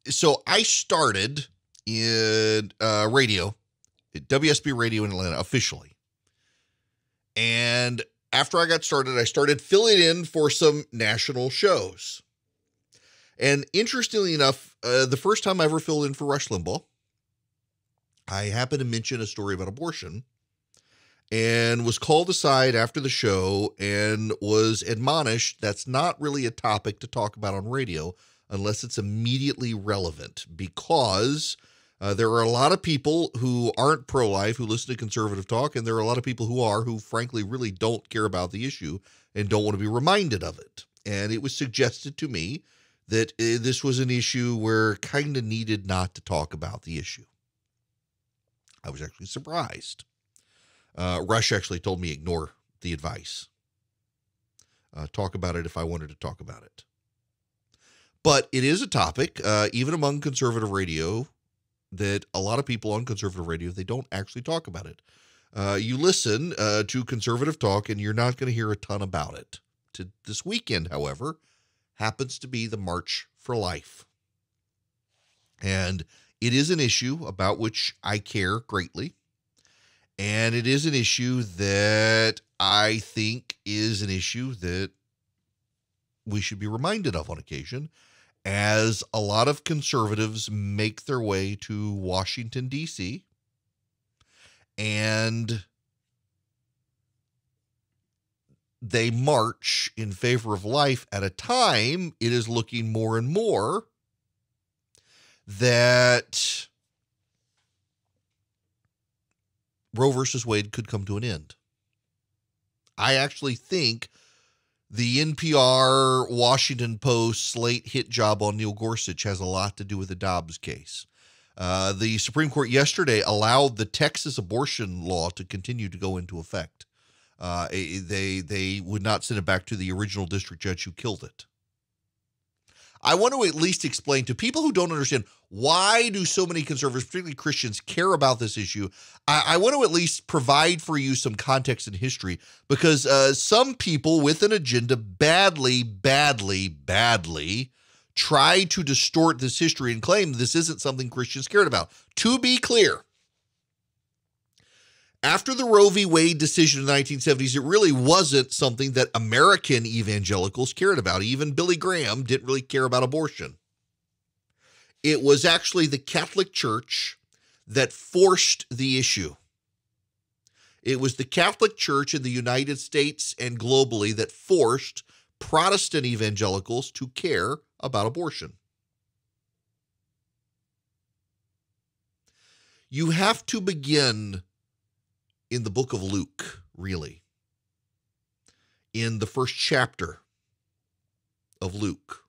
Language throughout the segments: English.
So I started in radio, at WSB Radio in Atlanta, officially. And after I got started, I started filling in for some national shows. And interestingly enough, the first time I ever filled in for Rush Limbaugh, I happened to mention a story about abortion and was called aside after the show and was admonished that's not really a topic to talk about on radio unless it's immediately relevant, because there are a lot of people who aren't pro-life who listen to conservative talk, and there are a lot of people who frankly really don't care about the issue and don't want to be reminded of it. And it was suggested to me that this was an issue where kind of needed not to talk about the issue. I was actually surprised. Rush actually told me ignore the advice. Talk about it if I wanted to talk about it. But it is a topic, even among conservative radio, that a lot of people on conservative radio, they don't actually talk about it. You listen to conservative talk and you're not going to hear a ton about it. This weekend, however, happens to be the March for Life. And it is an issue about which I care greatly. And it is an issue that I think is an issue that we should be reminded of on occasion, as a lot of conservatives make their way to Washington, D.C., and they march in favor of life at a time it is looking more and more that Roe versus Wade could come to an end. I actually think the NPR Washington Post slate hit job on Neil Gorsuch has a lot to do with the Dobbs case. The Supreme Court yesterday allowed the Texas abortion law to continue to go into effect. They would not send it back to the original district judge who killed it. I want to at least explain to people who don't understand, why do so many conservatives, particularly Christians, care about this issue? I want to at least provide for you some context and history, because some people with an agenda badly try to distort this history and claim this isn't something Christians cared about. To be clear, after the Roe v. Wade decision in the 1970s, it really wasn't something that American evangelicals cared about. Even Billy Graham didn't really care about abortion. It was actually the Catholic Church that forced the issue. It was the Catholic Church in the United States and globally that forced Protestant evangelicals to care about abortion. You have to begin in the book of Luke, really, in the first chapter of Luke.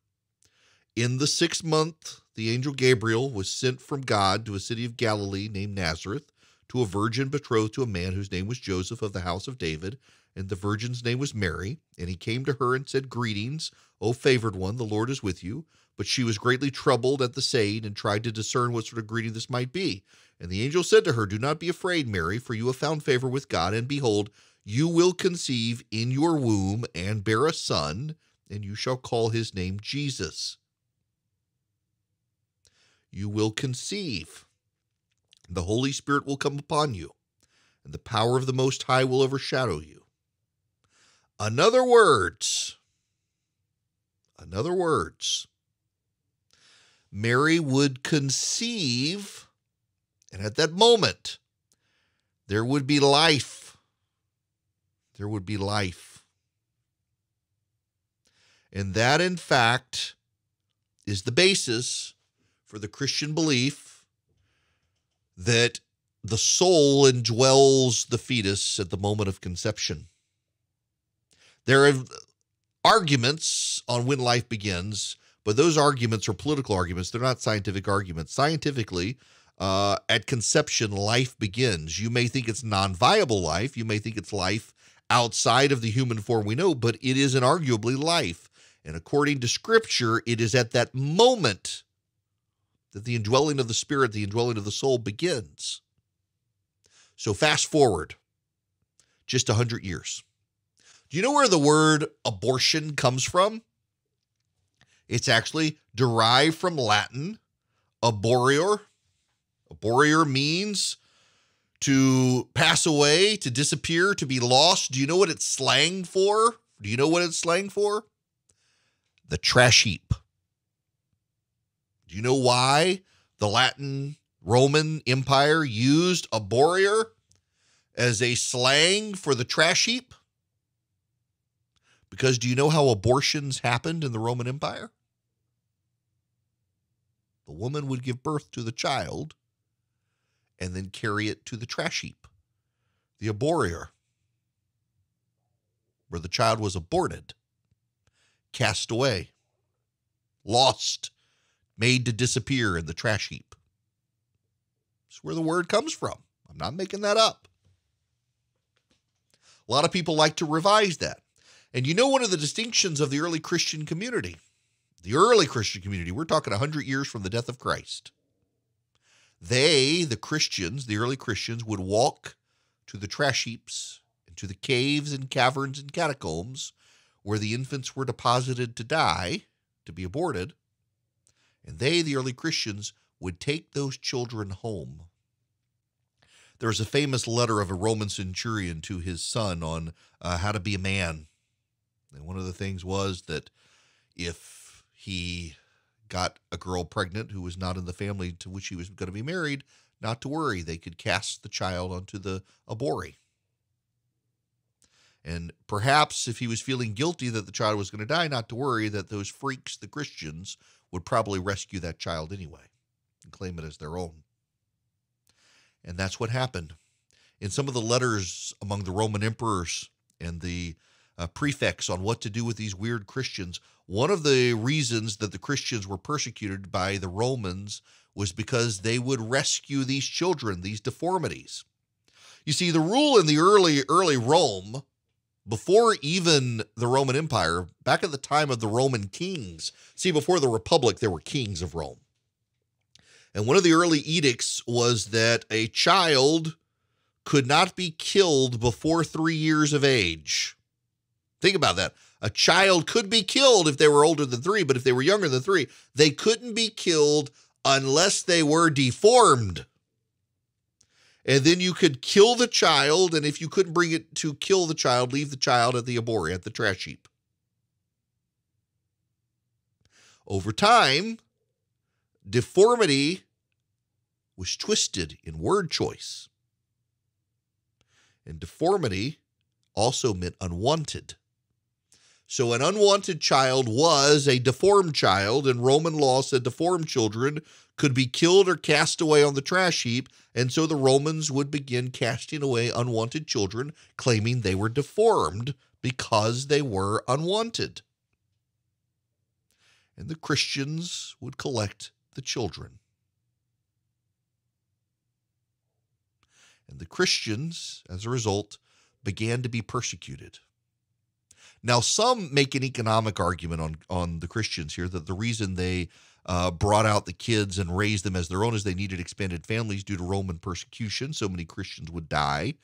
In the 6th month, the angel Gabriel was sent from God to a city of Galilee named Nazareth, to a virgin betrothed to a man whose name was Joseph of the house of David, and the virgin's name was Mary. And he came to her and said, "Greetings, O favored one, the Lord is with you." But she was greatly troubled at the saying and tried to discern what sort of greeting this might be. And the angel said to her, "Do not be afraid, Mary, for you have found favor with God, and behold, you will conceive in your womb and bear a son, and you shall call his name Jesus. You will conceive. The Holy Spirit will come upon you, and the power of the Most High will overshadow you." In other words, Mary would conceive, and at that moment, there would be life. There would be life. And that, in fact, is the basis for the Christian belief that the soul indwells the fetus at the moment of conception. There are arguments on when life begins, but those arguments are political arguments. They're not scientific arguments. Scientifically, at conception, life begins. You may think it's non-viable life. You may think it's life outside of the human form we know, but it is inarguably life. And according to Scripture, it is at that moment that the indwelling of the Spirit, the indwelling of the soul begins. So fast forward just 100 years. Do you know where the word abortion comes from? It's actually derived from Latin, Aborior. Aborior means to pass away, to disappear, to be lost. Do you know what it's slang for? Do you know what it's slang for? The trash heap. Do you know why the Latin Roman Empire used aborior as a slang for the trash heap? Because do you know how abortions happened in the Roman Empire? The woman would give birth to the child and then carry it to the trash heap, the aborior, where the child was aborted, cast away, lost, made to disappear in the trash heap. That's where the word comes from. I'm not making that up. A lot of people like to revise that. And you know one of the distinctions of the early Christian community? The early Christian community, we're talking 100 years from the death of Christ. They, the Christians, the early Christians, would walk to the trash heaps and to the caves and caverns and catacombs where the infants were deposited to die, to be aborted. And they, the early Christians, would take those children home. There's a famous letter of a Roman centurion to his son on how to be a man. And one of the things was that if he got a girl pregnant who was not in the family to which he was going to be married, not to worry. They could cast the child onto the abori. And perhaps if he was feeling guilty that the child was going to die, not to worry that those freaks, the Christians, would probably rescue that child anyway and claim it as their own. And that's what happened. In some of the letters among the Roman emperors and the prefects on what to do with these weird Christians, one of the reasons that the Christians were persecuted by the Romans was because they would rescue these children, these deformities. You see, the rule in the early Rome, before even the Roman Empire, back at the time of the Roman kings, see, before the Republic, there were kings of Rome. And one of the early edicts was that a child could not be killed before 3 years of age. Think about that. A child could be killed if they were older than 3, but if they were younger than 3, they couldn't be killed unless they were deformed. And then you could kill the child, and if you couldn't bring it to kill the child, leave the child at the abori, at the trash heap. Over time, deformity was twisted in word choice. And deformity also meant unwanted. So an unwanted child was a deformed child, and Roman law said deformed children could be killed or cast away on the trash heap, and so the Romans would begin casting away unwanted children, claiming they were deformed because they were unwanted. And the Christians would collect the children. And the Christians, as a result, began to be persecuted. Now, some make an economic argument on the Christians here that the reason they brought out the kids and raised them as their own is they needed expanded families due to Roman persecution. So many Christians would die,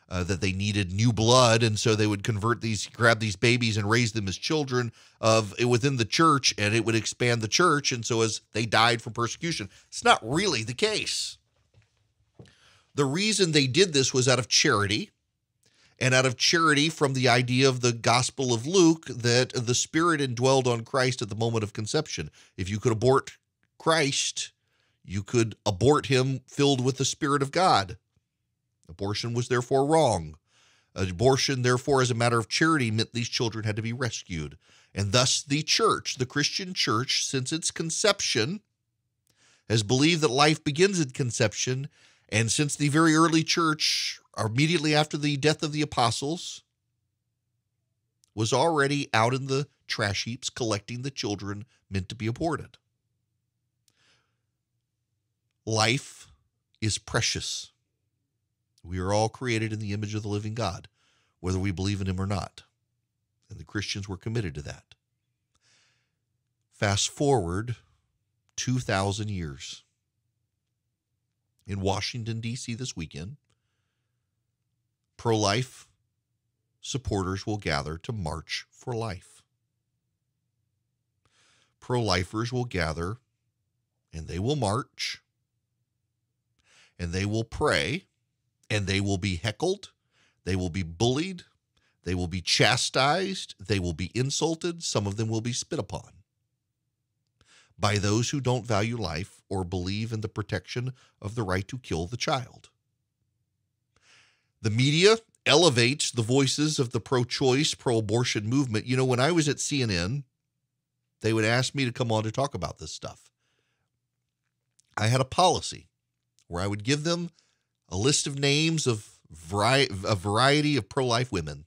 that they needed new blood, and so they would grab these babies and raise them as children within the church, and it would expand the church. And so as they died from persecution, it's not really the case. The reason they did this was out of charity. And out of charity from the idea of the Gospel of Luke that the Spirit indwelled on Christ at the moment of conception. If you could abort Christ, you could abort him filled with the Spirit of God. Abortion was therefore wrong. Abortion, therefore, as a matter of charity, meant these children had to be rescued. And thus the church, the Christian church, since its conception, has believed that life begins at conception. And since the very early church, immediately after the death of the apostles, was already out in the trash heaps collecting the children meant to be aborted. Life is precious. We are all created in the image of the living God, whether we believe in him or not. And the Christians were committed to that. Fast forward 2,000 years. In Washington, D.C. this weekend, pro-life supporters will gather to march for life. Pro-lifers will gather and they will march, and they will pray, and they will be heckled, they will be bullied, they will be chastised, they will be insulted, some of them will be spit upon by those who don't value life or believe in the protection of the right to kill the child. The media elevates the voices of the pro-choice, pro-abortion movement. You know, when I was at CNN, they would ask me to come on to talk about this stuff. I had a policy where I would give them a list of names of a variety of pro-life women.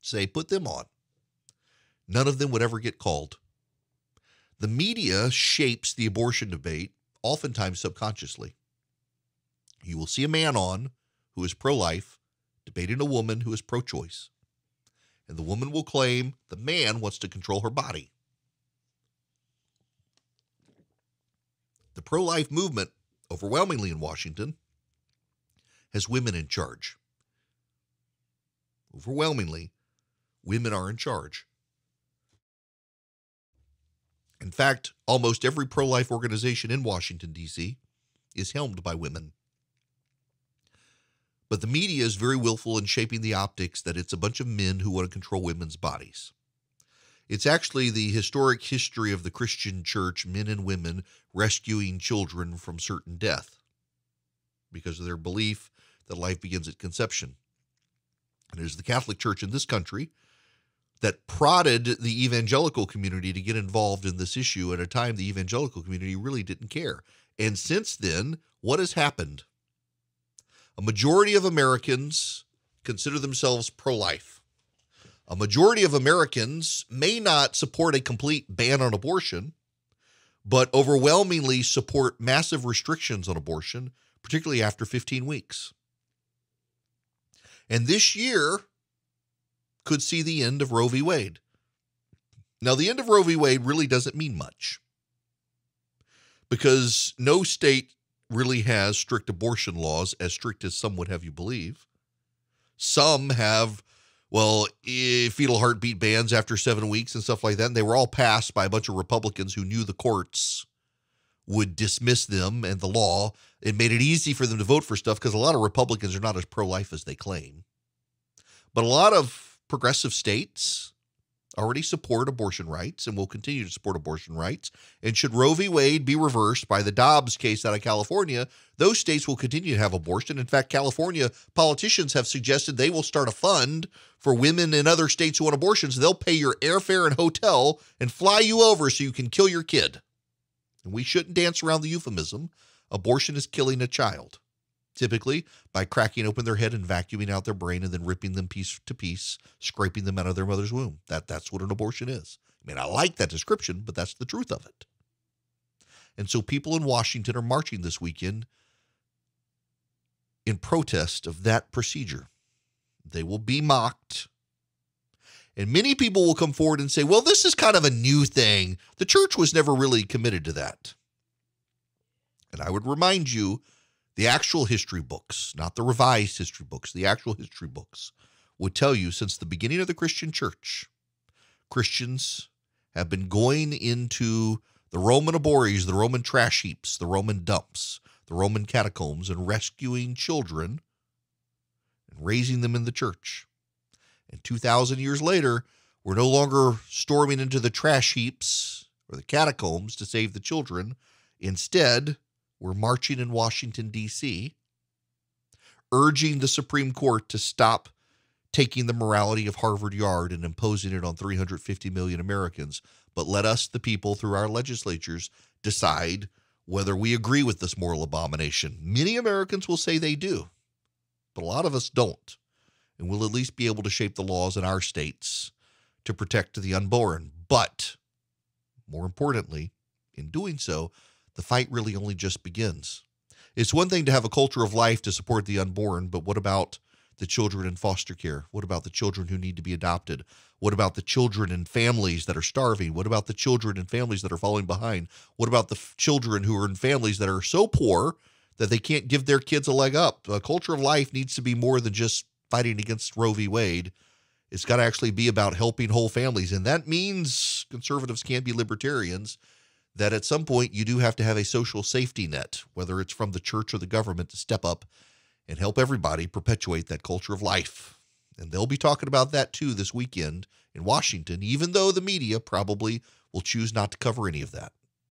Say, put them on. None of them would ever get called. The media shapes the abortion debate, oftentimes subconsciously. You will see a man on who is pro-life debating a woman who is pro-choice. And the woman will claim the man wants to control her body. The pro-life movement, overwhelmingly in Washington, has women in charge. Overwhelmingly, women are in charge. In fact, almost every pro-life organization in Washington, D.C. is helmed by women. But the media is very willful in shaping the optics that it's a bunch of men who want to control women's bodies. It's actually the historic history of the Christian church, men and women rescuing children from certain death because of their belief that life begins at conception. And it is the Catholic Church in this country that prodded the evangelical community to get involved in this issue at a time the evangelical community really didn't care. And since then, what has happened? A majority of Americans consider themselves pro-life. A majority of Americans may not support a complete ban on abortion, but overwhelmingly support massive restrictions on abortion, particularly after 15 weeks. And this year could see the end of Roe v. Wade. Now, the end of Roe v. Wade really doesn't mean much because no state really has strict abortion laws, as strict as some would have you believe. Some have, fetal heartbeat bans after 7 weeks and stuff like that. And they were all passed by a bunch of Republicans who knew the courts would dismiss them and the law. It made it easy for them to vote for stuff because a lot of Republicans are not as pro-life as they claim. But a lot of progressive states already support abortion rights and will continue to support abortion rights. And should Roe v. Wade be reversed by the Dobbs case out of California, those states will continue to have abortion. In fact, California politicians have suggested they will start a fund for women in other states who want abortions. They'll pay your airfare and hotel and fly you over so you can kill your kid. And we shouldn't dance around the euphemism. Abortion is killing a child, typically by cracking open their head and vacuuming out their brain and then ripping them piece to piece, scraping them out of their mother's womb. That's what an abortion is. I mean, I like that description, but that's the truth of it. And so people in Washington are marching this weekend in protest of that procedure. They will be mocked. And many people will come forward and say, well, this is kind of a new thing. The church was never really committed to that. And I would remind you, the actual history books, not the revised history books, the actual history books would tell you since the beginning of the Christian church, Christians have been going into the Roman abores, the Roman trash heaps, the Roman dumps, the Roman catacombs, and rescuing children and raising them in the church. And 2,000 years later, we're no longer storming into the trash heaps or the catacombs to save the children. Instead, we're marching in Washington, D.C., urging the Supreme Court to stop taking the morality of Harvard Yard and imposing it on 350 million Americans, but let us, the people, through our legislatures, decide whether we agree with this moral abomination. Many Americans will say they do, but a lot of us don't, and we'll at least be able to shape the laws in our states to protect the unborn. But more importantly, in doing so, the fight really only just begins. It's one thing to have a culture of life to support the unborn, but what about the children in foster care? What about the children who need to be adopted? What about the children in families that are starving? What about the children in families that are falling behind? What about the children who are in families that are so poor that they can't give their kids a leg up? A culture of life needs to be more than just fighting against Roe v. Wade. It's got to actually be about helping whole families, and that means conservatives can't be libertarians. that at some point you do have to have a social safety net, whether it's from the church or the government, to step up and help everybody perpetuate that culture of life. And they'll be talking about that too this weekend in Washington, even though the media probably will choose not to cover any of that.